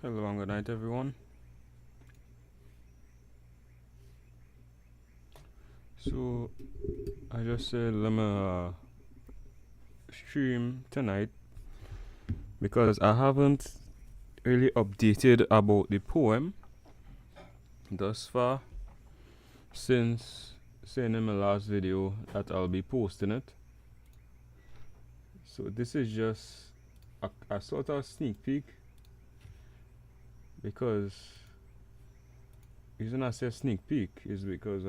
Hello and good night, everyone. So, I just said let me stream tonight because I haven't really updated about the poem thus far since saying in my last video that I'll be posting it. So, this is just a sort of sneak peek because the reason I say sneak peek is because,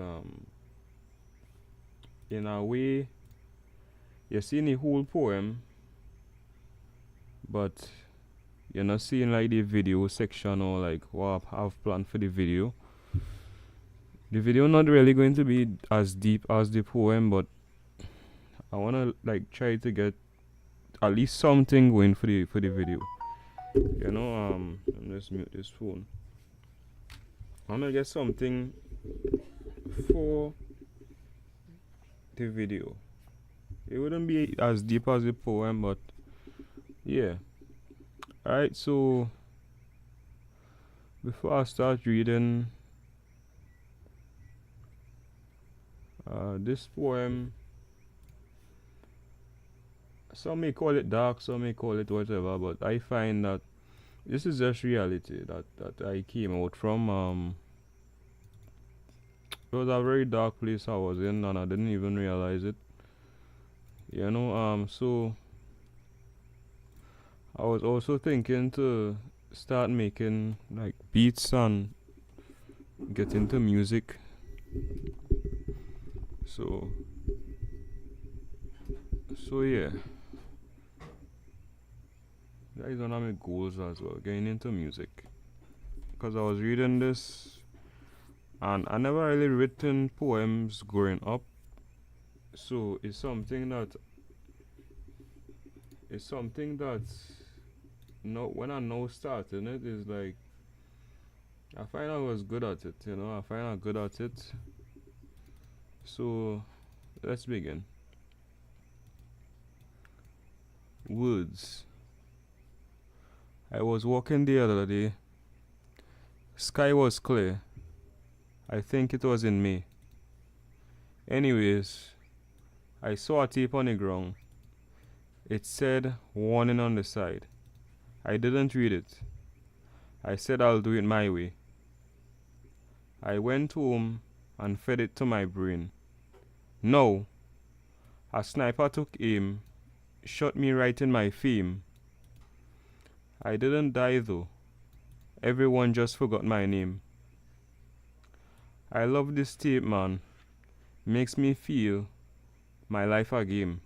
in a way, you're seeing the whole poem, but you're not seeing like the video section or like what I have planned for the video. The video not really going to be as deep as the poem, but I wanna like try to get at least something going for the video. Let me just mute this phone. I wanna get something for the video. It wouldn't be as deep as the poem, but yeah. Alright, so before I start reading this poem, some may call it dark, some may call it whatever, but I find that this is just reality that I came out from. It was a very dark place I was in, and I didn't even realize it. So I was also thinking to start making like beats and get into music. So yeah. That is one of my goals as well, getting into music. Because I was reading this and I never really written poems growing up. So it's something that no when I now starting it is like I find I was good at it, I find I'm good at it. So let's begin. Woods. I was walking the other day. Sky was clear. I think it was in May. Anyways, I saw a tape on the ground. It said warning on the side. I didn't read it. I said I'll do it my way. I went home and fed it to my brain. No, a sniper took aim, shot me right in my fame. I didn't die though. Everyone just forgot my name. I love this tape, man. Makes me feel my life a game.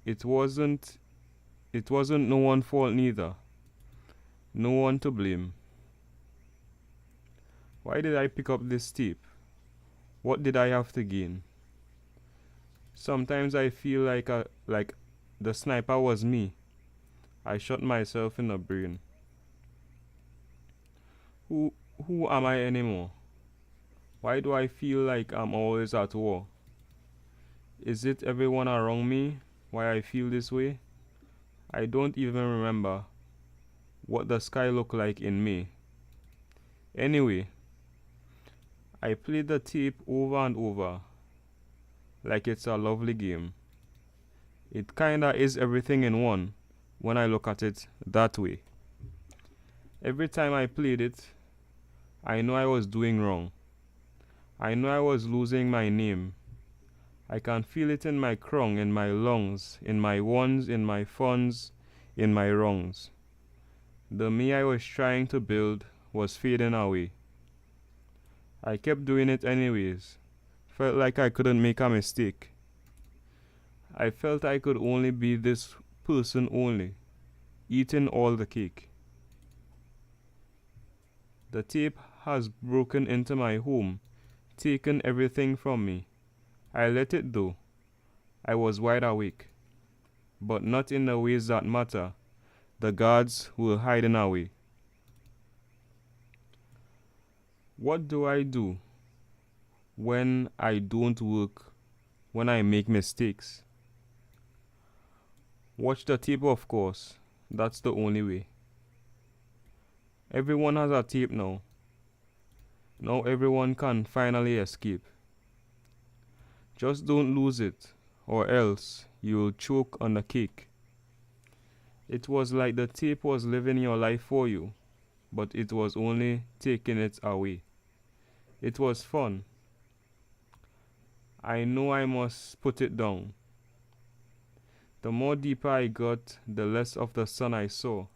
It wasn't no one's fault neither. No one to blame. Why did I pick up this tape? What did I have to gain? Sometimes I feel like the sniper was me. I shot myself in the brain. Who am I anymore? Why do I feel like I'm always at war? Is it everyone around me why I feel this way? I don't even remember what the sky looked like in May. Anyway, I played the tape over and over like it's a lovely game. It kinda is everything in one when I look at it that way. Every time I played it, I know I was doing wrong. I know I was losing my name. I can feel it in my crung, in my lungs, in my ones, in my funds, in my wrongs. The me I was trying to build was fading away. I kept doing it anyways. Felt like I couldn't make a mistake. I felt I could only be this person only, eating all the cake. The tape has broken into my home, taken everything from me. I let it though. I was wide awake, but not in the ways that matter. The guards were hiding away. What do I do when I don't work, when I make mistakes? Watch the tape, of course. That's the only way. Everyone has a tape now. Now everyone can finally escape. Just don't lose it, or else you'll choke on the cake. It was like the tape was living your life for you, but it was only taking it away. It was fun. I know I must put it down. The more deeper I got, the less of the sun I saw.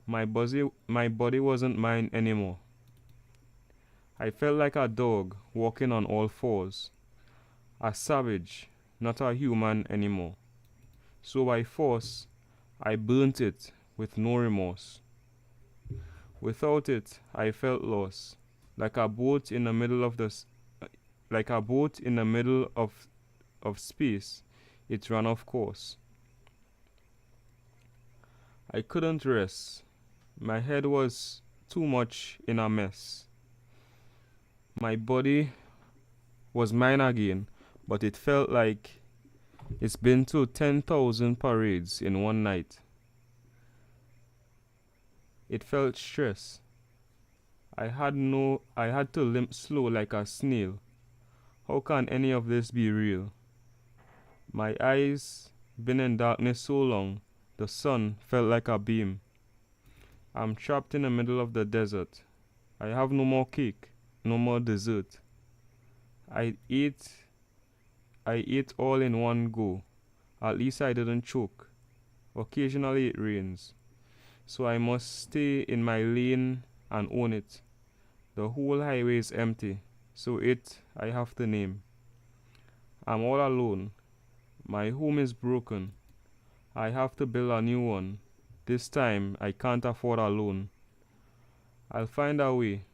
My body wasn't mine anymore. I felt like a dog walking on all fours, a savage, not a human anymore. So by force, I burnt it with no remorse. Without it, I felt lost, like a boat in the middle of like a boat in the middle of space. It ran off course. I couldn't rest. My head was too much in a mess. My body was mine again, but it felt like it's been to 10,000 parades in one night. It felt stress. I had to limp slow like a snail. How can any of this be real? My eyes been in darkness so long, the sun felt like a beam. I'm trapped in the middle of the desert. I have no more cake, no more dessert. I ate I ate all in one go. At least I didn't choke. Occasionally it rains, so I must stay in my lane and own it. The whole highway is empty, so I have to name. I'm all alone. My home is broken. I have to build a new one. This time I can't afford a loan. I'll find a way.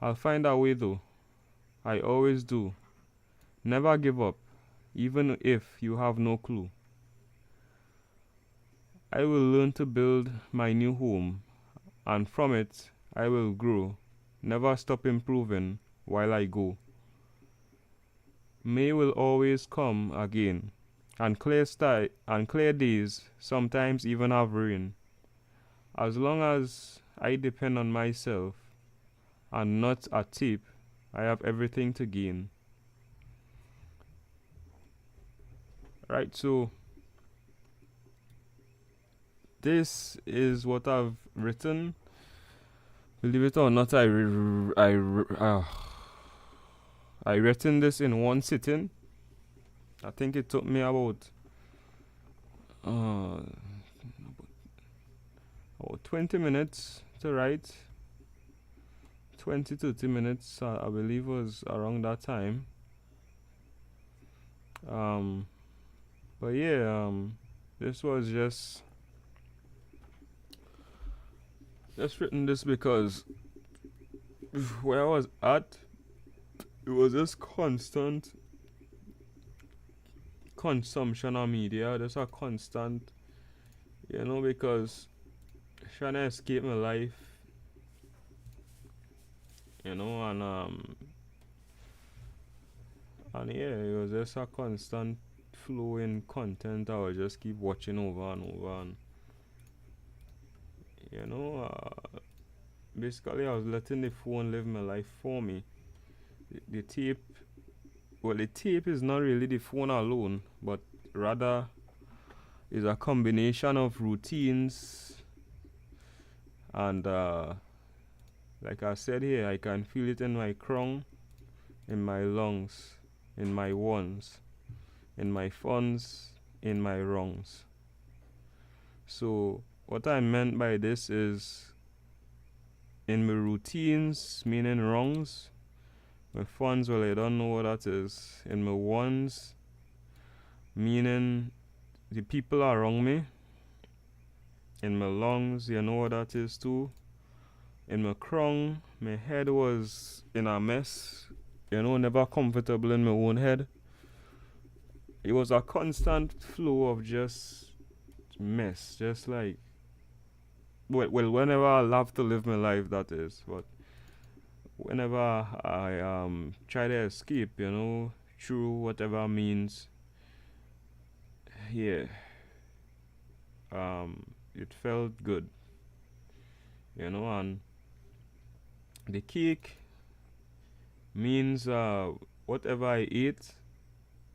I'll find a way though. I always do. Never give up, even if you have no clue. I will learn to build my new home, and from it I will grow. Never stop improving while I go. May will always come again, and clear days sometimes even have rain. As long as I depend on myself and not a tip, I have everything to gain. Right, so this is what I've written. Believe it or not, I written this in one sitting. I think it took me about uh, 20 minutes to write. 20 to 30 minutes, I believe was around that time. Um, but yeah, this was just written this because where I was at, it was just constant consumption of media, just a constant, because trying to escape my life, and yeah, it was just a constant flow in content. I would just keep watching over and over, and basically I was letting the phone live my life for me. The tape, well, the tape is not really the phone alone, but rather is a combination of routines and like I said here, I can feel it in my crown, in my lungs, in my ones, in my funds, in my wrongs. So what I meant by this is in my routines, meaning wrongs, my funds, well, I don't know what that is. In my ones, meaning the people around me. In my lungs, you know what that is too. In my crown, my head was in a mess, never comfortable in my own head. It was a constant flow of just mess, just like, well, whenever I love to live my life, that is, but whenever I try to escape, through whatever means, yeah, it felt good. and the cake means whatever I ate,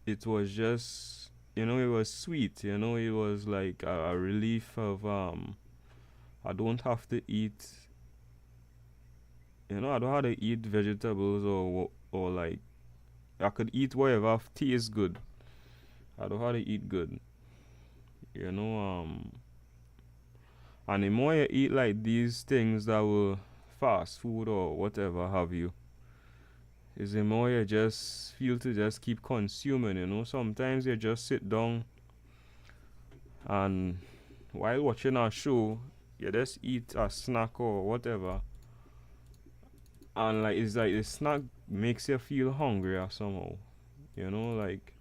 it was just, it was sweet, it was like a relief of I don't have to eat, I don't have to eat vegetables or like I could eat whatever tastes good. I don't have to eat good, you know. And the more you eat like these things that were fast food or whatever have you, is the more you just feel to just keep consuming, Sometimes you just sit down and while watching a show, you just eat a snack or whatever. And like it's like the snack makes you feel hungrier somehow. Like,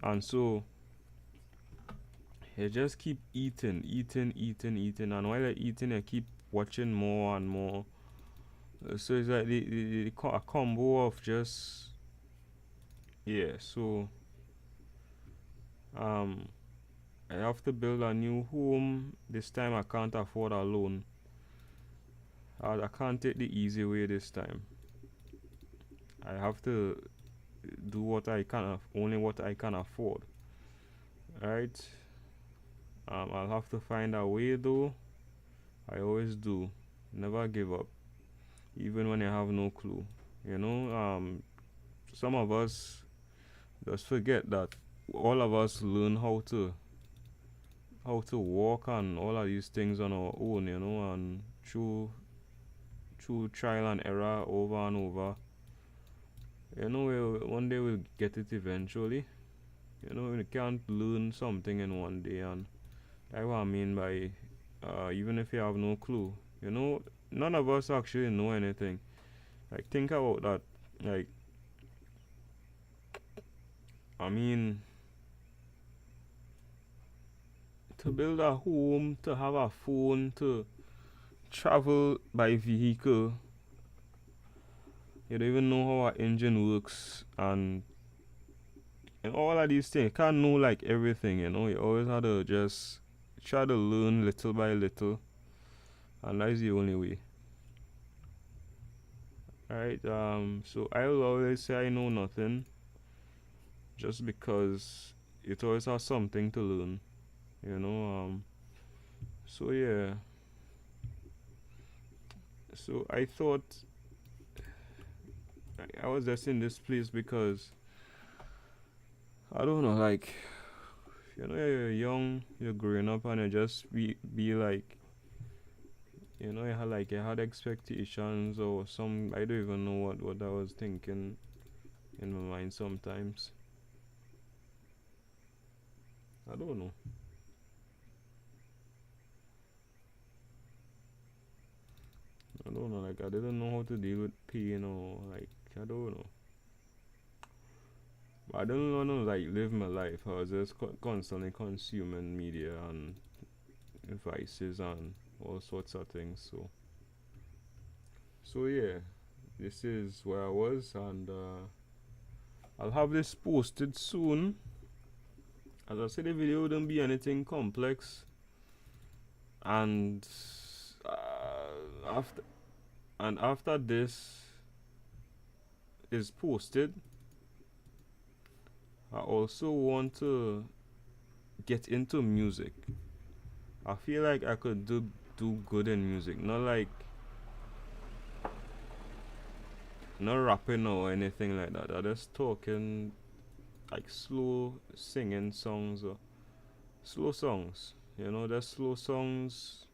and so you just keep eating, and while you're eating you keep watching more and more. So it's like a combo of just, yeah. So um I have to build a new home. This time I can't afford a loan. I can't take the easy way this time. I have to do what I can, only what I can afford. Alright. I'll have to find a way though. I always do. Never give up. Even when you have no clue. Some of us just forget that all of us learn how to walk and all of these things on our own, and through trial and error over and over. One day we'll get it eventually. We can't learn something in one day, and that's what I mean by even if you have no clue. None of us actually know anything. Like, think about that. Like, I mean, to build a home, to have a phone, to travel by vehicle, you don't even know how an engine works, and all of these things. You can't know like everything, You always have to just try to learn little by little, and that is the only way. Alright, so I will always say I know nothing, just because it always has something to learn, so yeah. So I thought I was just in this place because I don't know, like, you're young, you're growing up, and you just be like, you had expectations or some. I don't even know what I was thinking in my mind sometimes. I don't know. I don't know. Like, I didn't know how to deal with pain, or like, I don't know. I didn't want to like live my life. I was just constantly consuming media and devices and all sorts of things. So yeah, this is where I was, and I'll have this posted soon. As I said, the video wouldn't be anything complex, and after this is posted, I also want to get into music. I feel like I could do good in music, not rapping or anything like that. I just talking like slow singing songs or slow songs. Just slow songs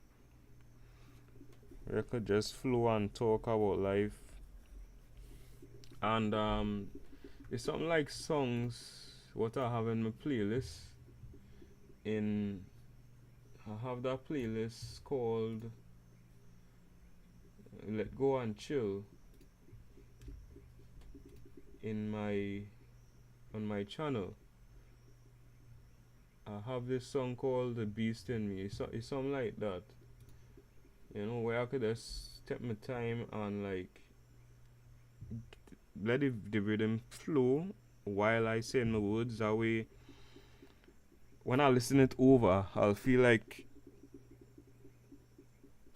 where I could just flow and talk about life. And it's something like songs what I have in my playlist. I have that playlist called Let Go and Chill on my channel. I have this song called The Beast in Me. It's something like that. Where I could just take my time and like let the rhythm flow while I say my words. That way, when I listen it over, I'll feel like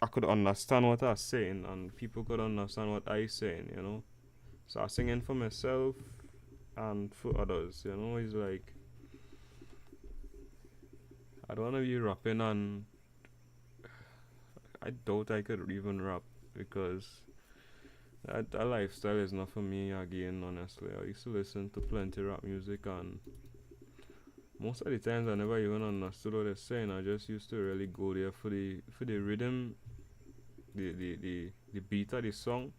I could understand what I was saying and people could understand what I saying, you know. So I'm singing for myself and for others, you know. It's like I don't wanna be rapping and I doubt I could even rap because that lifestyle is not for me again, honestly. I used to listen to plenty rap music and most of the times I never even understood what they're saying. I just used to really go there for the rhythm, the beat of the song.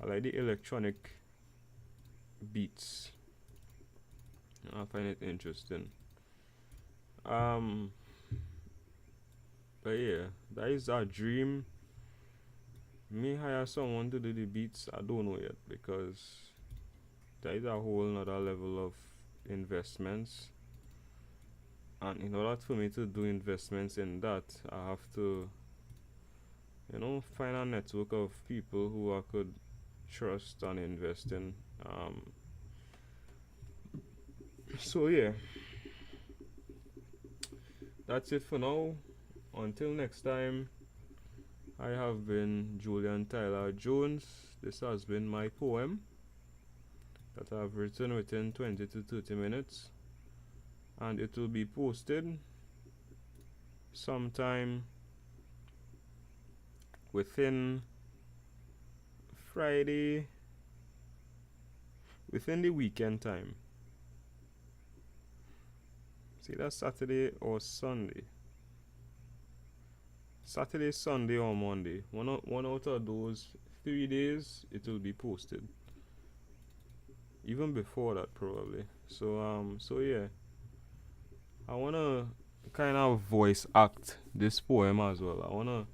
I like the electronic beats. I find it interesting. Um, but yeah, that is our dream. Me hire someone to do the beats. I don't know yet because there is a whole another level of investments. And in order for me to do investments in that, I have to, you know, find a network of people who I could trust and invest in. So yeah, that's it for now. Until next time, I have been Julian Tyler Jones. This has been my poem that I've written within 20 to 30 minutes, and it will be posted sometime within Friday, within the weekend time. See, that's Saturday or Sunday. Saturday, Sunday, or Monday. One out of those 3 days, it will be posted. Even before that, probably. So yeah, I wanna kind of voice act this poem as well. I wanna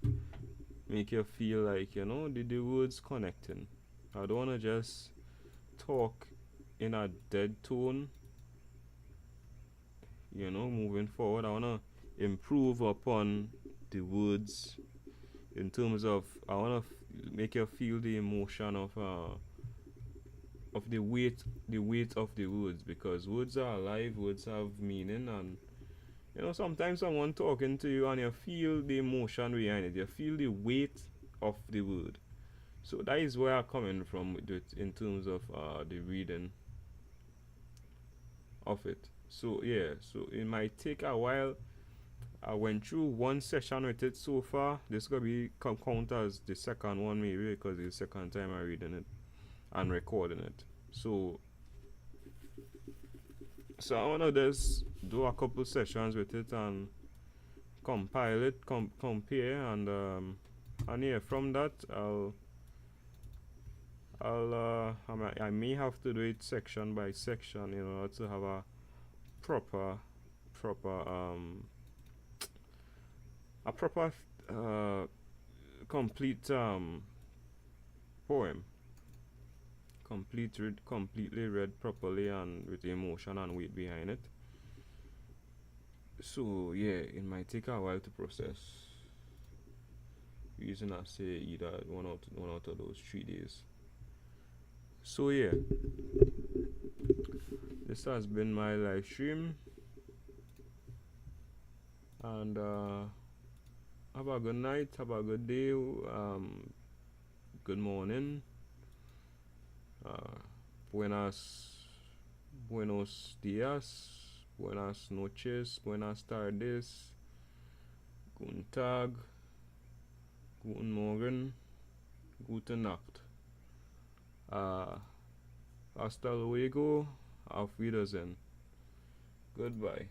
make you feel like you know the words connecting. I don't wanna just talk in a dead tone. You know, moving forward, I wanna improve upon the words in terms of I wanna make you feel the emotion of the weight of the words because words are alive, words have meaning, and you know sometimes someone talking to you and you feel the emotion behind it, you feel the weight of the word. So that is where I'm coming from with it in terms of the reading of it. So yeah, so it might take a while. I went through one session with it so far. This gonna be count as the second one maybe because it's the second time I'm reading it and recording it. So I wanna just do a couple sessions with it and compile it, compare, and yeah, from that I may have to do it section by section in order to have a proper proper a proper uh complete poem, completely read properly and with emotion and weight behind it. So yeah, it might take a while to process. Using I say either one out of those 3 days. So yeah, this has been my live stream, and have a good night, have a good day, good morning, uh, buenos dias, buenas noches, buenas tardes, guten Tag, guten Morgen, gute Nacht. Hasta luego, auf Wiedersehen. Goodbye.